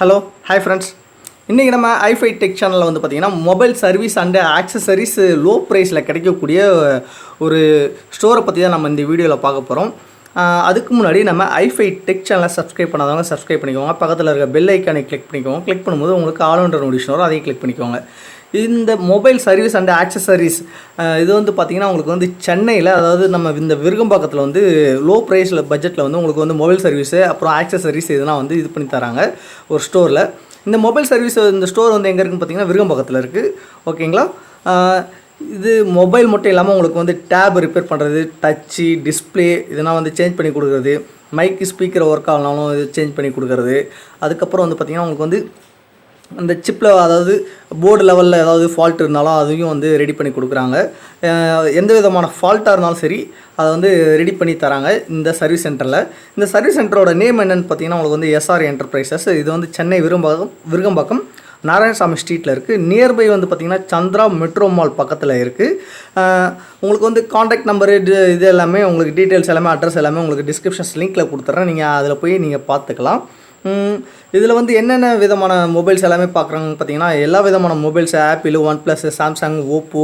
Hello hi friends. இன்றைக்கி நம்ம ஐஃபை tech சேனலில் வந்து பார்த்திங்கன்னா mobile service and accessories low ப்ரைஸில் கிடைக்கக்கூடிய ஒரு ஸ்டோரை பற்றி தான் நம்ம இந்த வீடியோவில் பார்க்க போகிறோம். அதுக்கு முன்னாடி நம்ம ஐஃபை டெக் சேனலை சப்ஸ்கிரைப் பண்ணாதவங்க சப்ஸ்கிரைப் பண்ணிக்கோங்க. பக்கத்தில் இருக்க பெல் ஐக்கானை கிளிக் பண்ணிக்கோங்க. கிளிக் பண்ணும்போது உங்களுக்கு ஆல் ஒன்ற நோட்டிஃபிகேஷன் வரும், அதையும் கிளிக் பண்ணிக்கோங்க. இந்த மொபைல் சர்வீஸ் அண்ட் ஆக்சசரிஸ் இது வந்து பார்த்திங்கன்னா உங்களுக்கு வந்து சென்னையில், அதாவது நம்ம இந்த விருகம்பாக்கத்தில் வந்து லோ ப்ரைஸில் பட்ஜெட்டில் வந்து உங்களுக்கு வந்து மொபைல் சர்வீஸு அப்புறம் ஆக்சசரிஸ் இதெல்லாம் வந்து இது பண்ணி தராங்க ஒரு ஸ்டோரில். இந்த மொபைல் சர்வீஸ் இந்த ஸ்டோர் வந்து எங்கே இருக்குன்னு பார்த்தீங்கன்னா விருகம்பாக்கத்தில் இருக்குது. ஓகேங்களா? இது மொபைல் மட்டும் இல்லாமல் உங்களுக்கு வந்து டேப் ரிப்பேர் பண்ணுறது, டச்சு, டிஸ்பிளே இதெல்லாம் வந்து சேஞ்ச் பண்ணி கொடுக்குறது, மைக்கு ஸ்பீக்கர் ஒர்க் ஆகனாலும் இது சேஞ்ச் பண்ணி கொடுக்குறது. அதுக்கப்புறம் வந்து பார்த்திங்கன்னா உங்களுக்கு வந்து அந்த சிப்பில், அதாவது போர்டு லெவலில் ஏதாவது ஃபால்ட் இருந்தாலும் அதையும் வந்து ரெடி பண்ணி கொடுக்குறாங்க. எந்த விதமான ஃபால்ட்டாக இருந்தாலும் சரி அதை வந்து ரெடி பண்ணி தராங்க இந்த சர்வீஸ் சென்டரில். இந்த சர்வீஸ் சென்டரோட நேம் என்னென்னு பார்த்தீங்கன்னா உங்களுக்கு வந்து எஸ்ஆர் என்டர்பிரைசஸ். இது வந்து சென்னை விருகம்பாக்கம் நாராயணசாமி ஸ்ட்ரீட்டில் இருக்குது. நியர்பை வந்து பார்த்திங்கன்னா சந்திரா மெட்ரோ மால் பக்கத்தில் இருக்குது. உங்களுக்கு வந்து காண்டாக்ட் நம்பரு இது எல்லாமே உங்களுக்கு டீட்டெயில்ஸ் எல்லாமே, அட்ரஸ் எல்லாமே உங்களுக்கு டிஸ்கிரிப்ஷன்ஸ் லிங்க்கில் கொடுத்துட்றேன். நீங்கள் அதில் போய் நீங்கள் பார்த்துக்கலாம். இதில் வந்து என்னென்ன விதமான மொபைல்ஸ் எல்லாமே பார்க்குறாங்கன்னு பார்த்தீங்கன்னா எல்லா விதமான mobiles, Apple, OnePlus, Samsung, Oppo,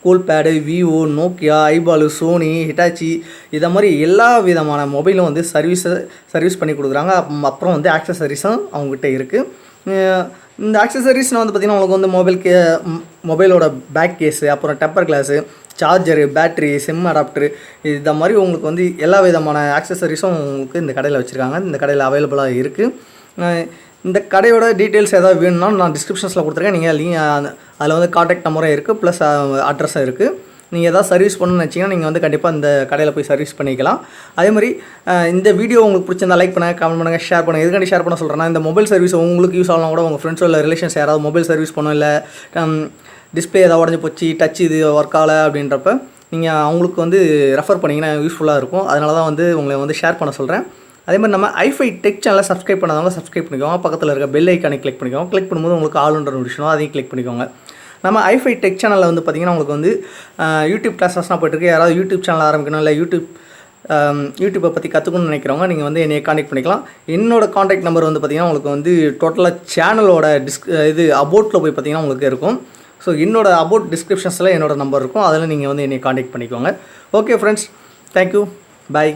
Coolpad, Vivo, Nokia, iBall, Sony, Hitachi இதை மாதிரி எல்லா விதமான மொபைலும் வந்து சர்வீஸ் பண்ணி கொடுக்குறாங்க. அப்புறம் வந்து ஆக்சசரிஸும் அவங்ககிட்ட இருக்குது. இந்த ஆக்சசரிஸ்னால் வந்து பார்த்திங்கன்னா உங்களுக்கு வந்து மொபைலோட பேக் கேஸு, அப்புறம் temper class, charger, battery, sim adapter இந்த மாதிரி உங்களுக்கு வந்து எல்லா விதமான ஆக்சசரிஸும் உங்களுக்கு இந்த கடையில் வச்சுருக்காங்க. இந்த கடையில் அவைலபிளாக இருக்குது. இந்த கடையோட டீட்டெயில்ஸ் ஏதாவது வேணும்னா நான் டிஸ்கிரிப்ஷன்ஸில் கொடுத்துருக்கேன். நீங்கள் அதில் வந்து காண்டாக்ட் நம்பரும் இருக்குது, ப்ளஸ் அட்ரஸும் இருக்குது. நீங்கள் எதாவது சர்வீஸ் பண்ணணும்னு வச்சிங்கன்னா நீங்கள் வந்து கண்டிப்பாக இந்த கடையில் போய் சர்வீஸ் பண்ணிக்கலாம். அதே மாதிரி இந்த வீடியோ உங்களுக்கு பிடிச்சிருந்தா லைக் பண்ணுங்கள், கமெண்ட் பண்ணுங்கள், ஷேர் பண்ணுங்கள். எதுக்காண்டி ஷேர் பண்ண சொல்கிறேன்னா, இந்த மொபைல் சர்வீஸ் உங்களுக்கு யூஸ் ஆகலாம் கூட, உங்கள் ஃப்ரெண்ட்ஸோ இல்லை ரிலேஷன்ஸ் யாராவது மொபைல் சர்வீஸ் பண்ணணும், இல்லை டிஸ்பிளே ஏதாவது உடஞ்சி போச்சு, டச் இது ஒர்க் ஆகலை அப்படின்றப்ப நீங்கள் அவங்களுக்கு வந்து ரெஃபர் பண்ணிங்கன்னா யூஸ்ஃபுல்லாக இருக்கும். அதனால தான் வந்து உங்களை வந்து ஷேர் பண்ண சொல்கிறேன். அதே மாதிரி நம்ம ஐஃபை டெக் சேனலை சப்ஸ்கிரைப் பண்ணாதவங்க சப்ஸ்கிரைப் பண்ணிக்கோங்க. பக்கத்தில் இருக்க பெல் ஐக்கானை கிளிக் பண்ணிக்கோங்க. கிளிக் பண்ணும்போது உங்களுக்கு ஆல் ஒன்ற நோட்டிஃபிகேஷன் வரும், அதையும் கிளிக் பண்ணிக்கோங்க. நம்ம ஐஃபை டெக் சேனலில் வந்து பார்த்திங்கன்னா உங்களுக்கு வந்து யூடியூப் கிளாஸஸ்லாம் போய்ட்டுருக்கு. யாராவது யூடியூப் சேனல் ஆரம்பிக்கணும், இல்லை யூடியூப்பை பற்றி கற்றுக்கணும்னு நினைக்கிறவங்க நீங்கள் வந்து என்னை காண்டாக்ட் பண்ணிக்கலாம். என்னோடய காண்டாக்ட் நம்பர் வந்து பார்த்திங்கன்னா உங்களுக்கு வந்து டோட்டலாக சேனலோட இது அபோட்டில் போய் பார்த்திங்கன்னா உங்களுக்கு இருக்கும். ஸோ என்னோடய அபோட் டிஸ்கிரிப்ஷன்ஸில் என்னோடய நம்பர் இருக்கும், அதில் நீங்கள் வந்து என்னை காண்டாக்ட் பண்ணிக்கோங்க. ஓகே ஃப்ரெண்ட்ஸ், தேங்க்யூ, பாய்.